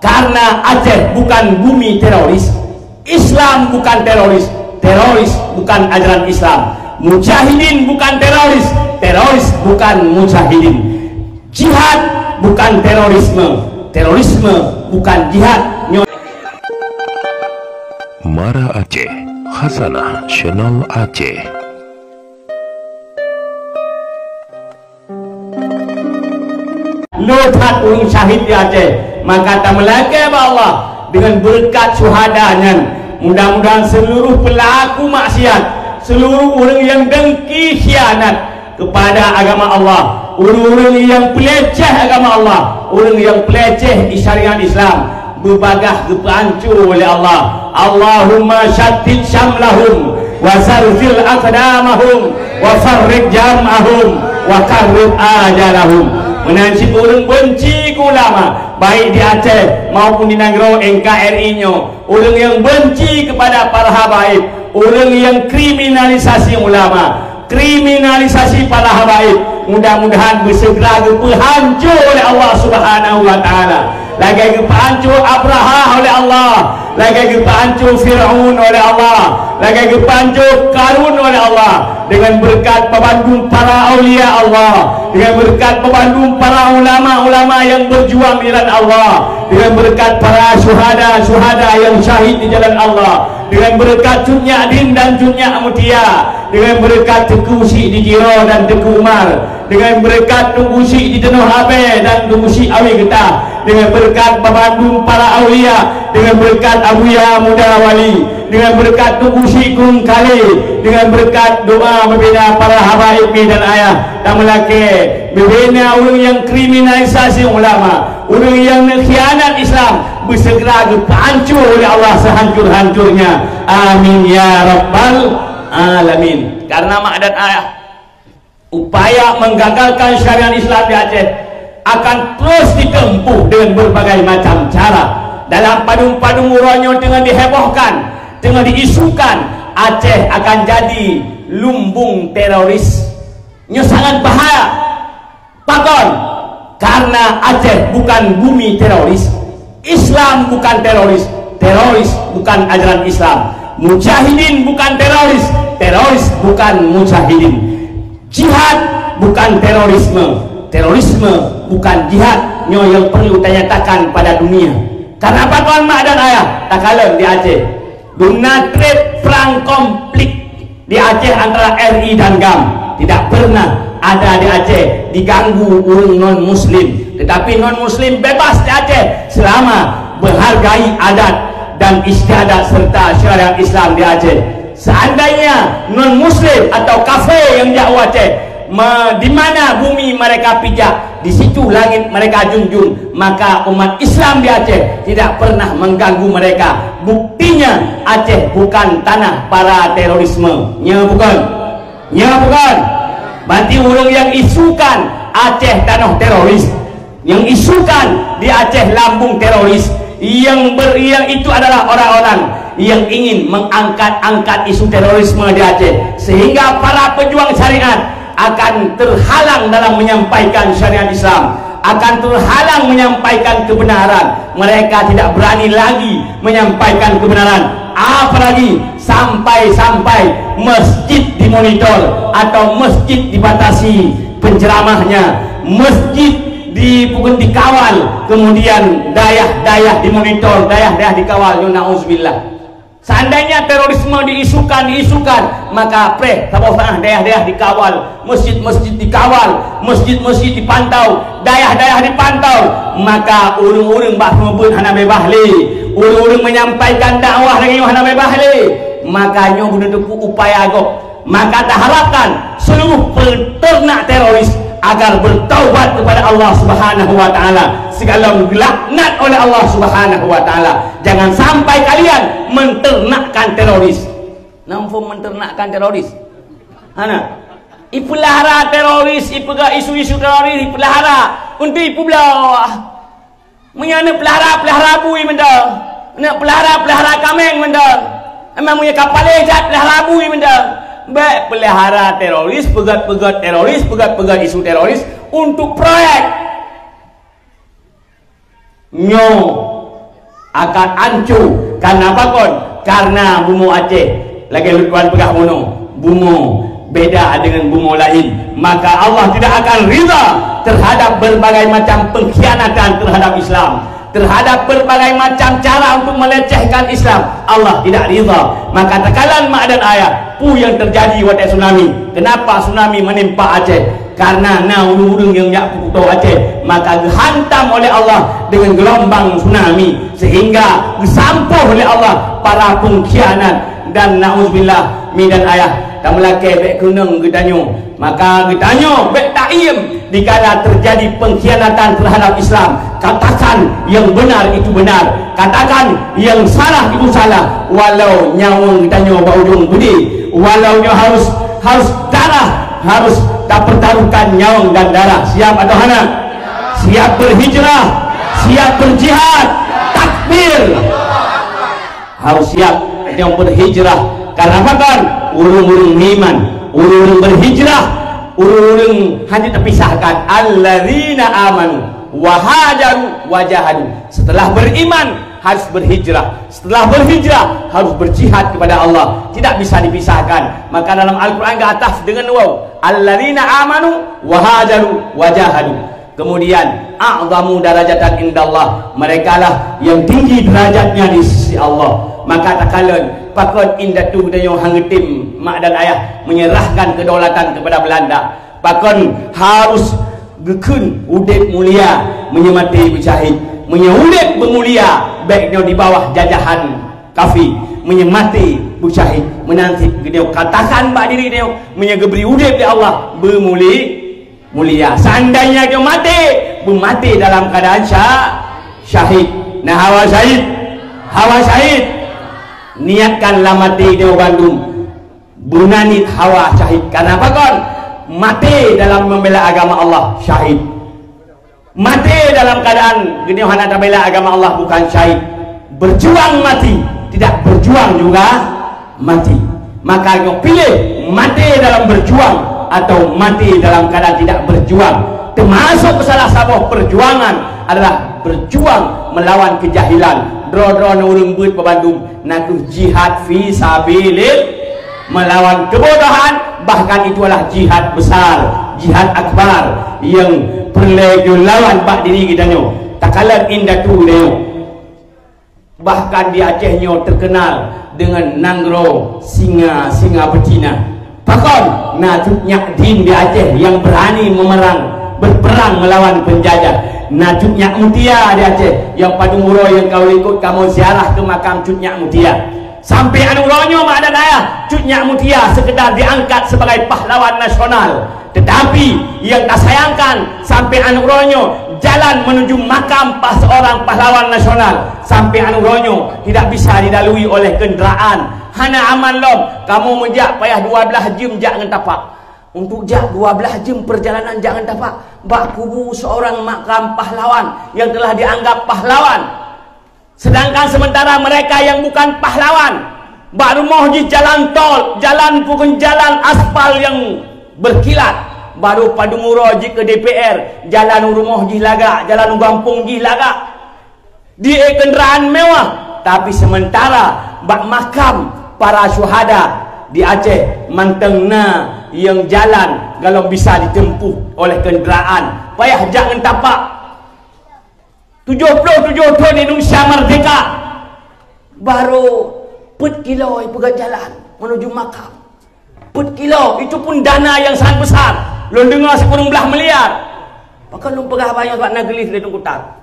Karena Aceh bukan bumi teroris, Islam bukan teroris, teroris bukan ajaran Islam, mujahidin bukan teroris, teroris bukan mujahidin, jihad bukan terorisme, terorisme bukan jihad. Mara Aceh, Hasanah Channel Aceh. Luthat urung syahid di Aceh, maka tak melaki Allah dengan berkat syuhadanya. Mudah-mudahan seluruh pelaku maksiat, seluruh orang yang dengki khianat kepada agama Allah, orang-orang yang peleceh agama Allah, orang yang peleceh di syariat Islam, berbagah kepancur oleh Allah. Allahumma syattid syamlahum wa sarzil aqdamahum wa farriq jam'ahum wa karrib ajalahum. Menansi orang benci ke ulama, baik di Aceh maupun di negara NKRI nya, orang yang benci kepada para habaib, orang yang kriminalisasi ulama, kriminalisasi para habaib, mudah-mudahan bersegera dihancur oleh Allah Subhanahu wa taala. Lagi dihancur Abraha oleh Allah, lagi dihancur Fir'aun oleh Allah, lagi dihancur Karun oleh Allah, dengan berkat pembantu para aulia Allah, dengan berkat pembantu para ulama-ulama yang berjuang di jalan Allah, dengan berkat para syuhada yang syahid di jalan Allah, dengan berkat Cunyak Din dan Cunyak Mutia, dengan berkat Teguh Syik di Jiro dan Teguh Umar, dengan berkat Teguh Syik di Tenuh Abe dan Teguh Syik Awi Getah, dengan berkat pembantu para aulia, dengan berkat Abuya Muda Wali, dengan berkat Teguh Syik Kung Kali, dengan berkat doa membina para habaib dan ayah dan melaki, membina orang yang kriminalisasi ulama, orang yang mengkhianat Islam, bersegera dihancur oleh Allah sehancur-hancurnya. Amin ya rabbal alamin. Karena mak dan ayah, upaya menggagalkan syariat Islam di Aceh akan terus ditempuh dengan berbagai macam cara. Dalam padung-padung uranyo tengah dihebohkan, tengah diisukan Aceh akan jadi lumbung teroris. Nya sangat bahaya. Pakon, karena Aceh bukan bumi teroris, Islam bukan teroris, teroris bukan ajaran Islam, mujahidin bukan teroris, teroris bukan mujahidin, jihad bukan terorisme, terorisme bukan jihad. Nyo yang perlu tanyatakan pada dunia. Karena apa tuan mak dan ayah, tak kalah di Aceh guna trade perang konflik di Aceh antara RI dan GAM tidak pernah ada di Aceh diganggu orang non muslim, tetapi non muslim bebas di Aceh selama menghargai adat dan istiadat serta syariat Islam di Aceh. Seandainya non muslim atau kafir yang jauh Aceh, di mana bumi mereka pijak, di situ langit mereka junjung, maka umat Islam di Aceh tidak pernah mengganggu mereka. Buktinya Aceh bukan tanah para terorisme. Nya bukan, nya bukan. Berarti orang yang isukan Aceh tanah teroris, yang isukan di Aceh lambung teroris, yang itu adalah orang-orang yang ingin mengangkat isu terorisme di Aceh, sehingga para pejuang syariat akan terhalang dalam menyampaikan syariat Islam, akan terhalang menyampaikan kebenaran. Mereka tidak berani lagi menyampaikan kebenaran, apalagi sampai-sampai masjid dimonitor atau masjid dibatasi penceramahnya, masjid dikawal, kemudian dayah-dayah dimonitor, dayah-dayah dikawal. Na'udzubillah. Seandainya terorisme diisukan, maka sabah daerah-daerah dikawal, masjid-masjid dikawal, masjid-masjid dipantau, daerah-daerah dipantau, maka urung-urung bah membun hana bebahli, urung-urung menyampaikan dakwah lagi hana bebahli, makanya bunuh upaya agok. Maka tak harapkan seluruh peternak teroris agar bertaubat kepada Allah Subhanahu wa taala, segala dilaknat oleh Allah Subhanahu wa taala. Jangan sampai kalian menternakkan teroris. Nampu menternakkan teroris. Hana ipelihara teroris, isu-isu teroris ipelihara untuk ipu belah. Menyana pelihara bui mendang. Nak pelihara kameng mendang. Emang punya kapal lejat pelihara bui mendang. Baik pelihara teroris, pegat-pegat teroris, pegat-pegat isu teroris untuk proyek. Nyo akan hancur. Karena apa kon? Karena bumu Aceh lagi lutuan pegah bumu beda dengan bumu lain, maka Allah tidak akan rida terhadap berbagai macam pengkhianatan terhadap Islam, terhadap berbagai macam cara untuk melecehkan Islam. Allah tidak rida. Maka tekalan mak dan ayah pu yang terjadi waktu tsunami. Kenapa tsunami menimpa Aceh? Karena urung-urung yang yak putu Aceh, maka dihantam oleh Allah dengan gelombang tsunami, sehingga disampuh oleh Allah para pengkhianat. Dan na'udzubillah mi dan ayah tak melake bek kuneng gedanyo, maka gedanyo bek ta'im dikala terjadi pengkhianatan terhadap Islam. Katakan yang benar itu benar, katakan yang salah itu salah, walau nyawa gedanyo baujung budi, walau harus darah, harus tak pertaruhkan nyawa dan darah. Siap atau hana? Siap berhijrah, siap berjihad, takbir, harus siap yang berhijrah. Karena apa kan? Urung-urung iman, urung-urung berhijrah, urung-urung hanya terpisahkan. Alladzina amanu wa hajaru wa jahadu. Setelah beriman harus berhijrah, setelah berhijrah harus berjihad kepada Allah, tidak bisa dipisahkan. Maka dalam Al-Quran ke atas dengan waw, alladzina amanu wa hajaru wa jahadu. Kemudian a'zamu darajatan indallah, mereka lah yang tinggi derajatnya di sisi Allah. Maka takalan pakon indah tu dan yang hangetim mak dan ayah menyerahkan kedaulatan kepada Belanda, pakon harus gekun udip mulia menyemati bersyahid, menyudip bermulia baiknya di bawah jajahan kafir, menyemati bersyahid menanti dia katakan bak diri dia menyegeberi udip di Allah mulia. Seandainya dia mati dalam keadaan syahid. Nah hawa syahid niatkanlah mati di Bandung bunanit hawa syahid. Karena apa kon? Mati dalam membela agama Allah syahid, mati dalam keadaan gini hana bela agama Allah bukan syahid. Berjuang mati, tidak berjuang juga mati. Maka kau pilih mati dalam berjuang atau mati dalam keadaan tidak berjuang. Termasuk salah satu perjuangan adalah berjuang melawan kejahilan. Dro-dro urung buit pe Bandung naku jihad fi sabilillah, melawan kebodohan. Bahkan itu adalah jihad besar, jihad akbar yang perlu lawan bak diri kita nyo. Takalan indah tu dia. Bahkan di Aceh nyo terkenal dengan nanggro singa betina. Pakon najuknya din di Aceh yang berani berperang melawan penjajah. Nah Cutnyak Mutia di Aceh yang Padunguro yang kau ikut kamu ziarah ke makam Cutnyak Mutia. Sampai anuronyo mak dan ayah Cutnyak Mutia sekedar diangkat sebagai pahlawan nasional, tetapi yang tak sayangkan sampai anuronyo jalan menuju makam seorang pahlawan nasional sampai anuronyo tidak bisa dilalui oleh kenderaan. Hana aman lom kamu menjak payah 12 jam jak ngentapak. Untuk jak 12 jam perjalanan jangan dapat bak kubu seorang makam pahlawan yang telah dianggap pahlawan. Sedangkan sementara mereka yang bukan pahlawan bak rumah di jalan tol, jalan bukan jalan aspal yang berkilat, baru Padunguro ji ke DPR, jalan rumah ji laga, jalan gampung ji laga, di kenderaan mewah. Tapi sementara bak makam para syuhada di Aceh mantengna yang jalan kalau bisa ditempuh oleh kenderaan payah jangan tapak 77 tahun Indonesia merdeka baru put kilo pegang jalan menuju makam. Put kilo itu pun dana yang sangat besar. Lu dengar sekurang belah miliar. Maka lu pegah banyak buat nagelis di Tungkutar.